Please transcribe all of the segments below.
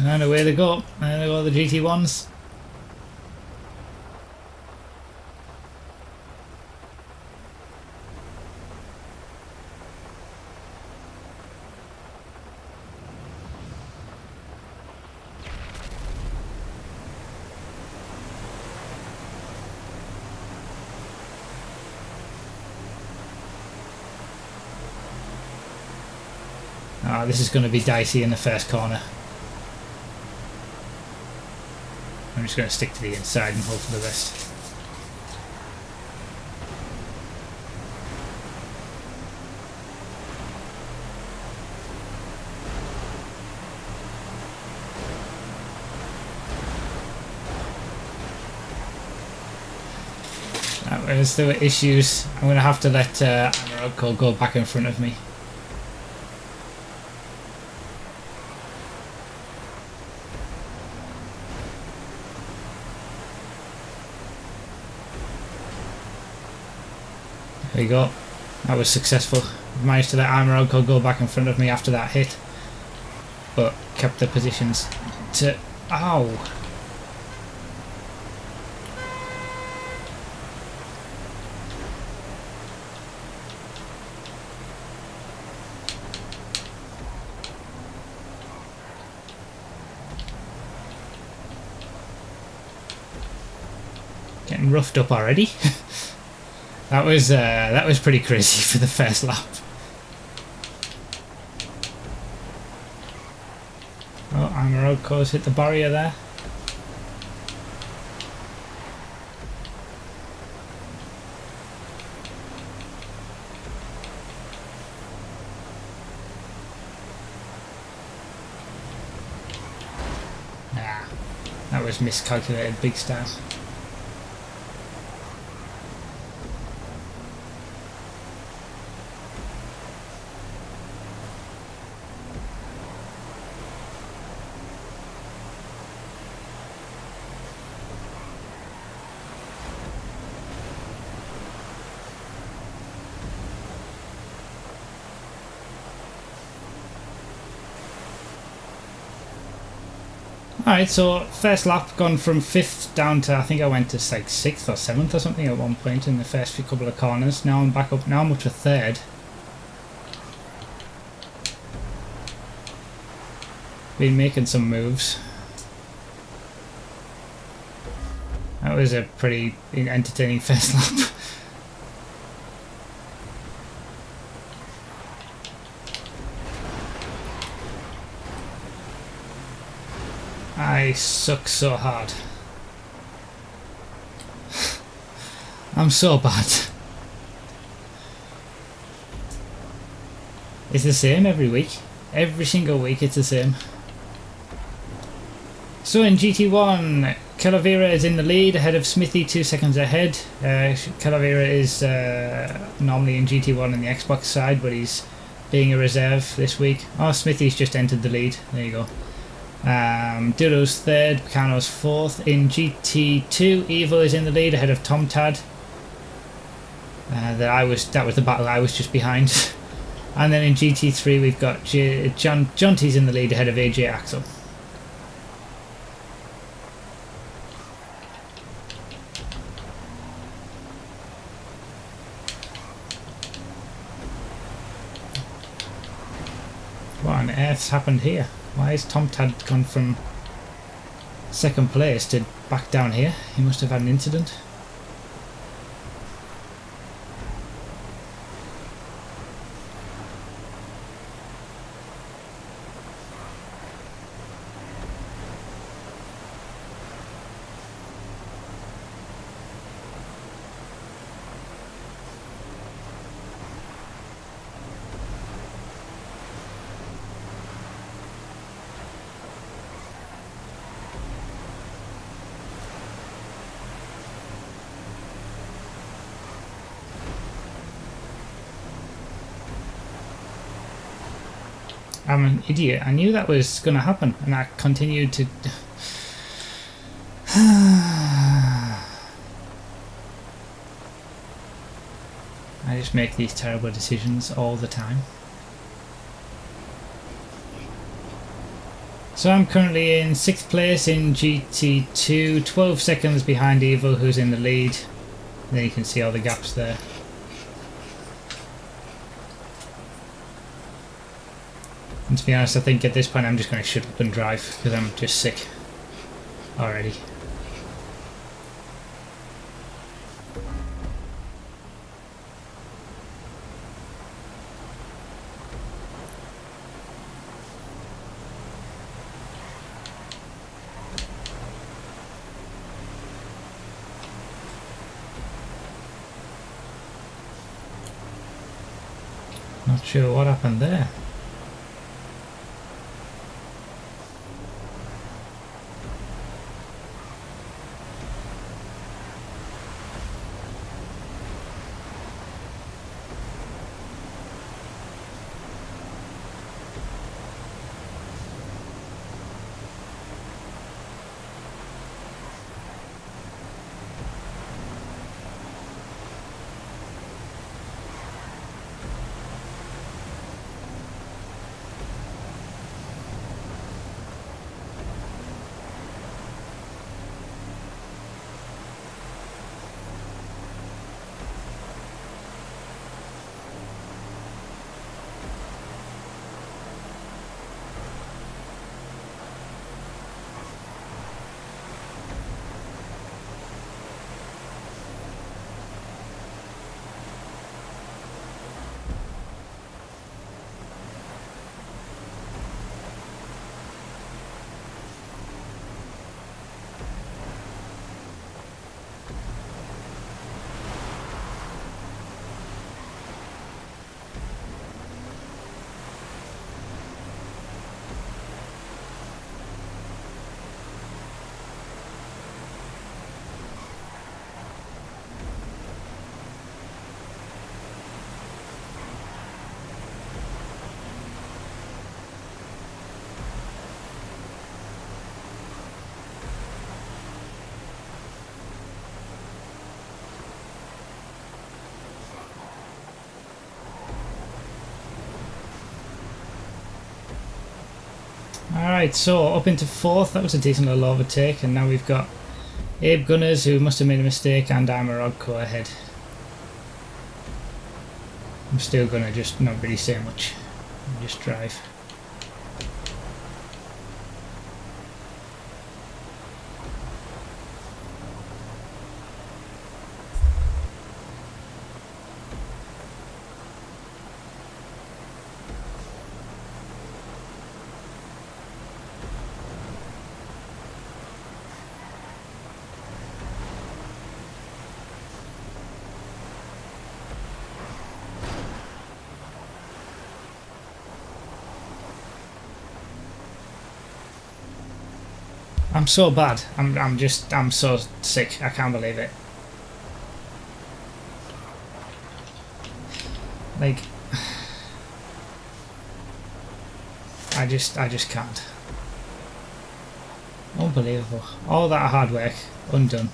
And away they go. And they go the GT1s. Oh, this is going to be dicey in the first corner. I'm just going to stick to the inside and hope for the best. There were issues. I'm going to have to let Amaroko go back in front of me. There you go. That was successful. Managed to let Amaroko go back in front of me after that hit, but kept the positions to... Ow! Getting roughed up already. That was pretty crazy for the first lap. Oh, Amaroko's hit the barrier there. Nah, that was miscalculated big style. Alright, so first lap gone from 5th down to, I think I went to like 6th or 7th or something at one point in the first few couple of corners. Now I'm back up, now I'm up to 3rd. Been making some moves. That was a pretty entertaining first lap. I suck so hard. I'm so bad. It's the same every week. Every single week it's the same. So in GT1, Calavera is in the lead ahead of Smithy, 2 seconds ahead. Calavera is normally in GT1 on the Xbox side, but he's being a reserve this week. Oh, Smithy's just entered the lead. There you go. Duro's 3rd, Picano's 4th. In GT2, Evo is in the lead ahead of Tom Tad. That was the battle I was just behind. And then in GT3 we've got Jonty's in the lead ahead of AJ Axel. What on earth's happened here? Why has Tom Tad gone from 2nd place to back down here? He must have had an incident. I'm an idiot. I knew that was going to happen, and I continued to... I just make these terrible decisions all the time. So I'm currently in 6th place in GT2, 12 seconds behind Evil, who's in the lead. And then you can see all the gaps there. And to be honest, I think at this point I'm just going to shut up and drive because I'm just sick already. Not sure what happened there. Alright, so up into 4th, that was a decent little overtake, and now we've got Abe Gunners, who must have made a mistake, and Amarogco ahead. I'm still gonna just not really say much, just drive. I'm so bad. I'm so sick. I can't believe it. Like, I just can't. Unbelievable. All that hard work undone.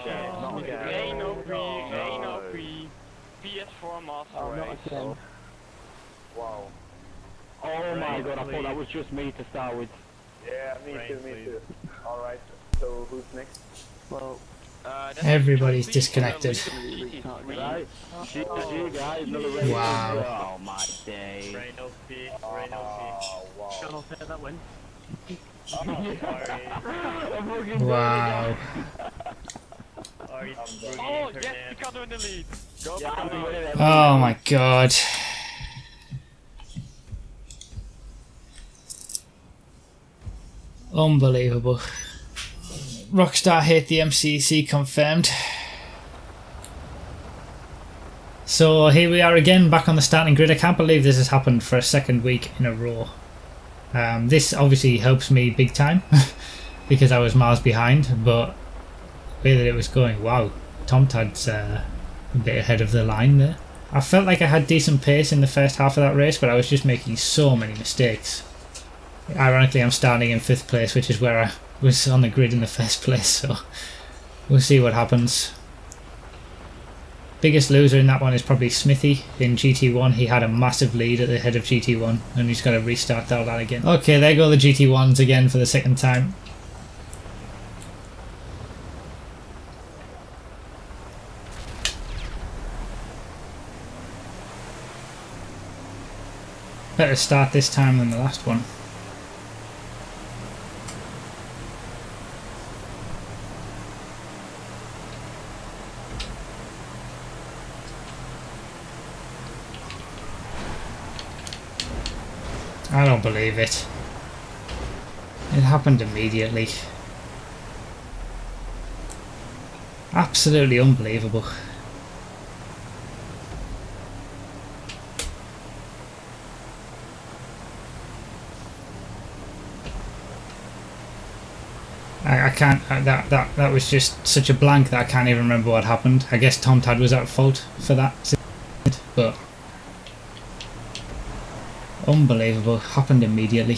Okay, not again. Rain OP, Rain OP, PS4 Master Oh, not Race. again. Wow. Oh my god, I thought that was just me to start with. Yeah, me too. Alright, so who's next? Well, That's Everybody's Josie, disconnected. right? GG guys, another race. Wow. Oh my day. Rain OP, Rain OP. Wow. Channel fair that win. Wow. Sorry, Oh, yes, Picasso in the lead. Go Yeah, I'm Picasso. doing it. Oh my god. Unbelievable. Rockstar hate the MCEC confirmed. So here we are again, back on the starting grid. I can't believe this has happened for a second week in a row. This obviously helps me big time because I was miles behind, but the way that it was going, wow, Tomtad's a bit ahead of the line there. I felt like I had decent pace in the first half of that race, but I was just making so many mistakes. Ironically, I'm starting in 5th place, which is where I was on the grid in the first place, so we'll see what happens. Biggest loser in that one is probably Smithy in GT1. He had a massive lead at the head of GT1 and he's got to restart all that again. Okay, there go the GT1s again for the second time. Better start this time than the last one. I don't believe it. It happened immediately. Absolutely unbelievable. I can't. That was just such a blank that I can't even remember what happened. I guess Tomtad was at fault for that, but unbelievable. Happened immediately.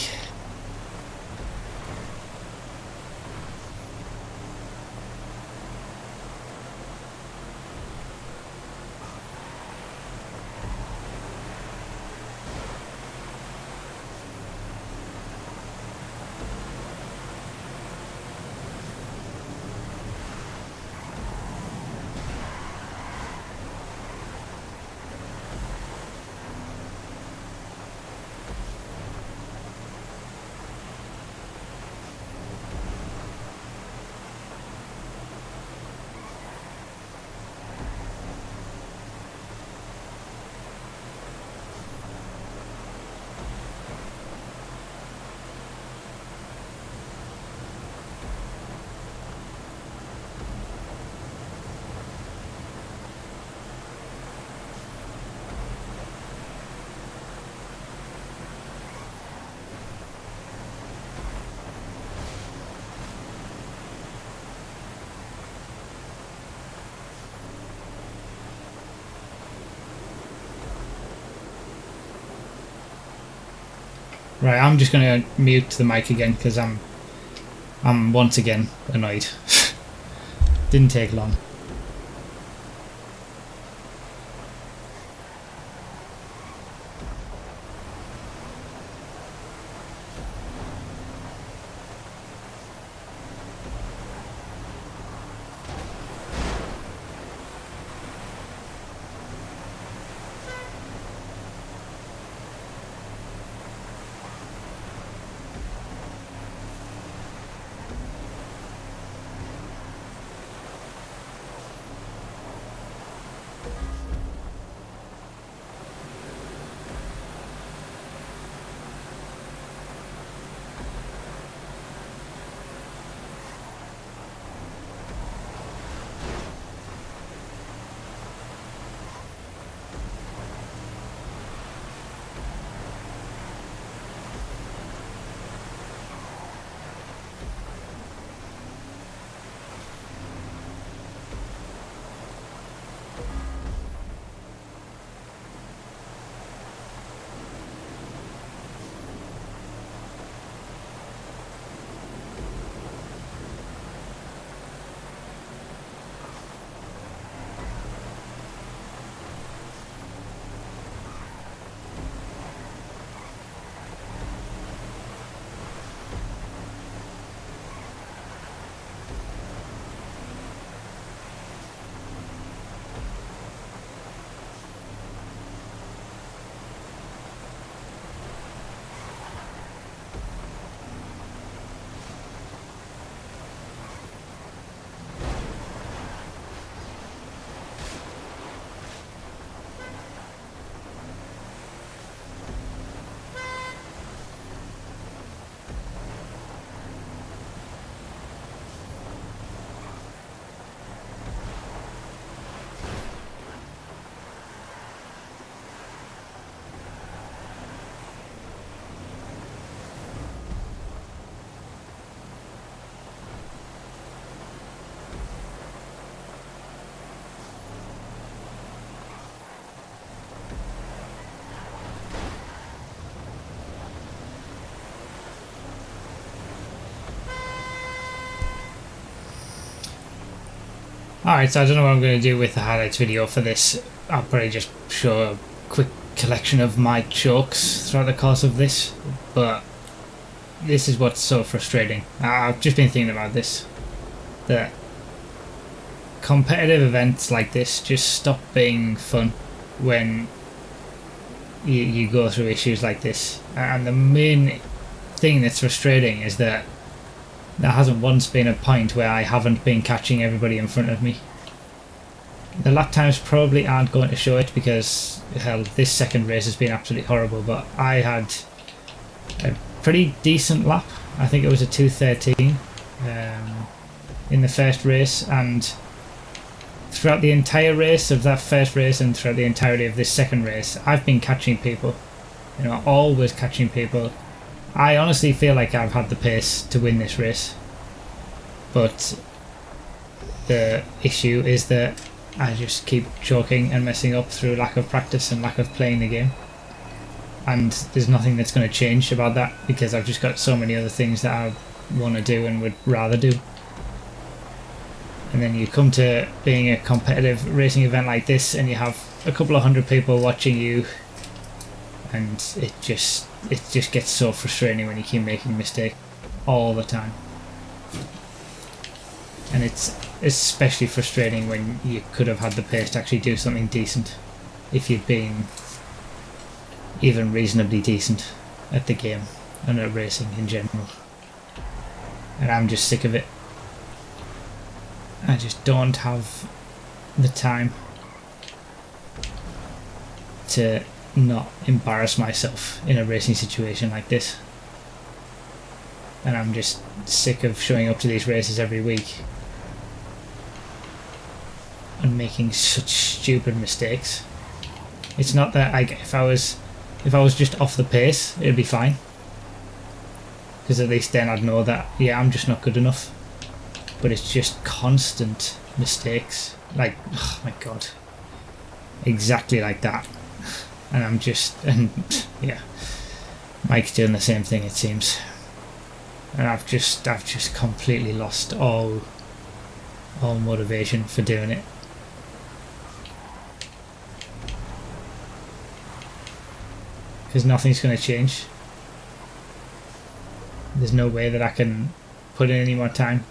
Right, I'm just going to mute the mic again because I'm once again annoyed. Didn't take long. Alright, so I don't know what I'm going to do with the highlights video for this. I'll probably just show a quick collection of my chokes throughout the course of this, but this is what's so frustrating. I've just been thinking about this, that competitive events like this just stop being fun when you go through issues like this. And the main thing that's frustrating is that there hasn't once been a point where I haven't been catching everybody in front of me. The lap times probably aren't going to show it because, hell, this second race has been absolutely horrible, but I had a pretty decent lap. I think it was a 2:13 in the first race, and throughout the entire race of that first race and throughout the entirety of this second race, I've been catching people. You know, always catching people. I honestly feel like I've had the pace to win this race, but the issue is that I just keep choking and messing up through lack of practice and lack of playing the game, and there's nothing that's going to change about that because I've just got so many other things that I want to do and would rather do. And then you come to being a competitive racing event like this and you have a couple of hundred people watching you, and it just gets so frustrating when you keep making mistakes all the time. And it's especially frustrating when you could have had the pace to actually do something decent if you'd been even reasonably decent at the game and at racing in general. And I'm just sick of it. I just don't have the time to not embarrass myself in a racing situation like this. And I'm just sick of showing up to these races every week and making such stupid mistakes. It's not that if I was just off the pace, it'd be fine, because at least then I'd know that, yeah, I'm just not good enough. But it's just constant mistakes, like, oh my god, exactly like that. And I'm just, and yeah, Mike's doing the same thing, it seems. And I've just completely lost all motivation for doing it. Because nothing's going to change. There's no way that I can put in any more time.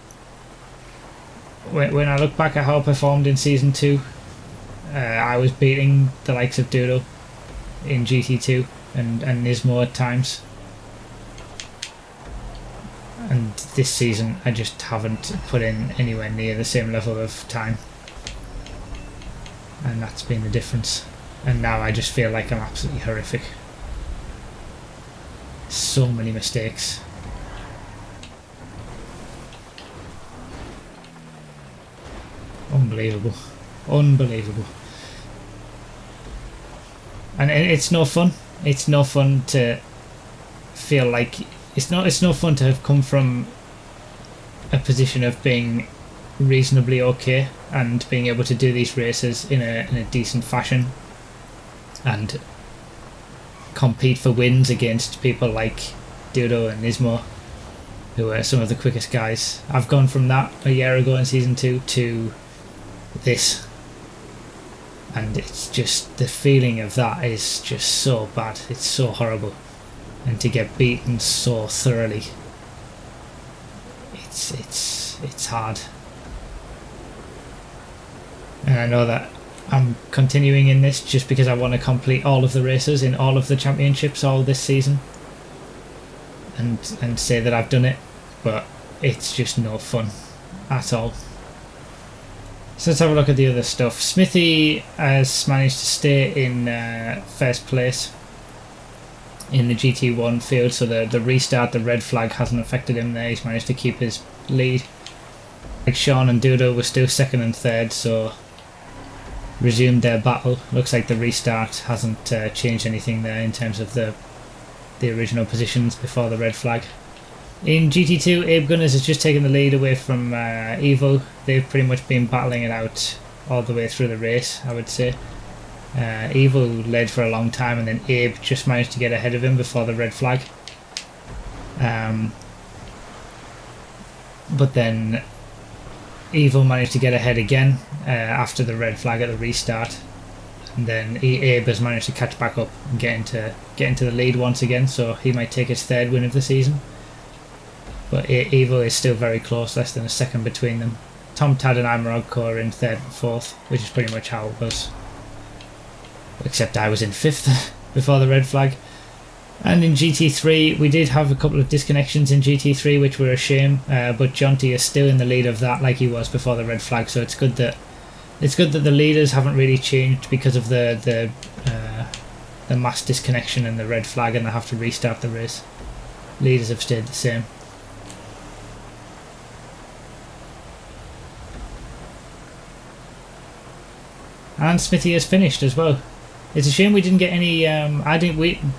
When I look back at how I performed in Season 2, I was beating the likes of Doodle in GT2 and Nismo at times. And this season I just haven't put in anywhere near the same level of time. And that's been the difference. And now I just feel like I'm absolutely horrific. So many mistakes. Unbelievable. Unbelievable. And it's no fun. It's no fun to feel like it's no fun to have come from a position of being reasonably okay and being able to do these races in a decent fashion and compete for wins against people like Dudo and Nismo, who are some of the quickest guys. I've gone from that a year ago in Season 2 to this, and it's just, the feeling of that is just so bad. It's so horrible, and to get beaten so thoroughly, it's hard. And I know that I'm continuing in this just because I want to complete all of the races in all of the championships all this season and say that I've done it, but it's just no fun at all. So let's have a look at the other stuff. Smithy has managed to stay in first place in the GT1 field, so the restart, the red flag hasn't affected him there. He's managed to keep his lead. Like Sean and Dudo were still second and third, so resumed their battle. Looks like the restart hasn't changed anything there in terms of the original positions before the red flag. In GT2, Abe Gunners has just taken the lead away from Evil. They've pretty much been battling it out all the way through the race, I would say. Evil led for a long time, and then Abe just managed to get ahead of him before the red flag. But then Evil managed to get ahead again after the red flag at the restart, and then Abe has managed to catch back up and get into the lead once again, so he might take his 3rd win of the season. But Evil is still very close, less than a second between them. Tom, Tad and Imarogko are in 3rd and 4th, which is pretty much how it was. Except I was in 5th before the red flag. And in GT3, we did have a couple of disconnections in GT3, which were a shame. But Jonty is still in the lead of that, like he was before the red flag. So it's good that the leaders haven't really changed because of the mass disconnection and the red flag, and they have to restart the race. Leaders have stayed the same. And Smithy has finished as well. It's a shame we didn't get any.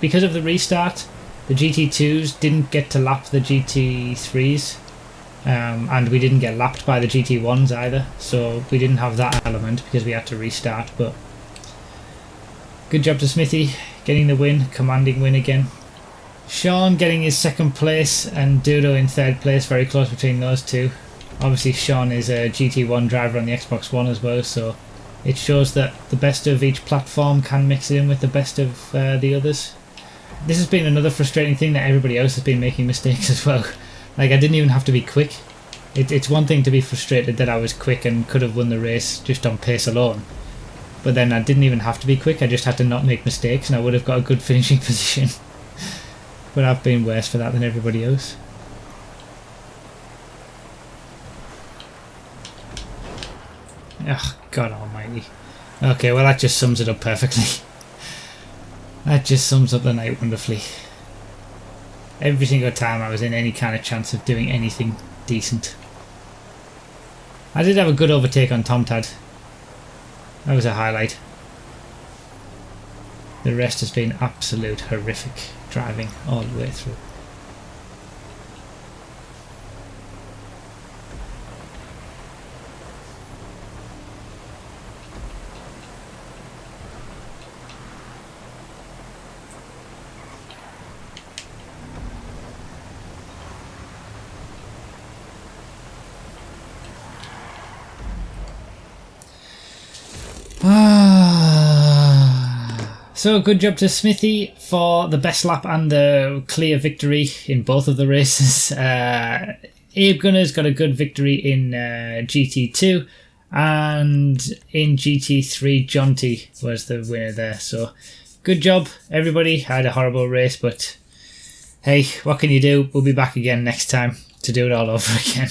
Because of the restart, the GT2s didn't get to lap the GT3s, and we didn't get lapped by the GT1s either. So we didn't have that element because we had to restart. But good job to Smithy getting the win, commanding win again. Sean getting his 2nd place and Dudo in 3rd place, very close between those two. Obviously, Sean is a GT1 driver on the Xbox One as well, so it shows that the best of each platform can mix it in with the best of the others. This has been another frustrating thing, that everybody else has been making mistakes as well. Like, I didn't even have to be quick. It's one thing to be frustrated that I was quick and could have won the race just on pace alone. But then I didn't even have to be quick, I just had to not make mistakes and I would have got a good finishing position. But I've been worse for that than everybody else. Oh, God almighty. Okay, well that just sums it up perfectly. That just sums up the night wonderfully. Every single time I was in any kind of chance of doing anything decent. I did have a good overtake on Tom Tad. That was a highlight. The rest has been absolute horrific driving all the way through. So good job to Smithy for the best lap and the clear victory in both of the races. Abe Gunner's got a good victory in GT2, and in GT3 Jonty was the winner there. So good job everybody. I had a horrible race, but hey, what can you do? We'll be back again next time to do it all over again.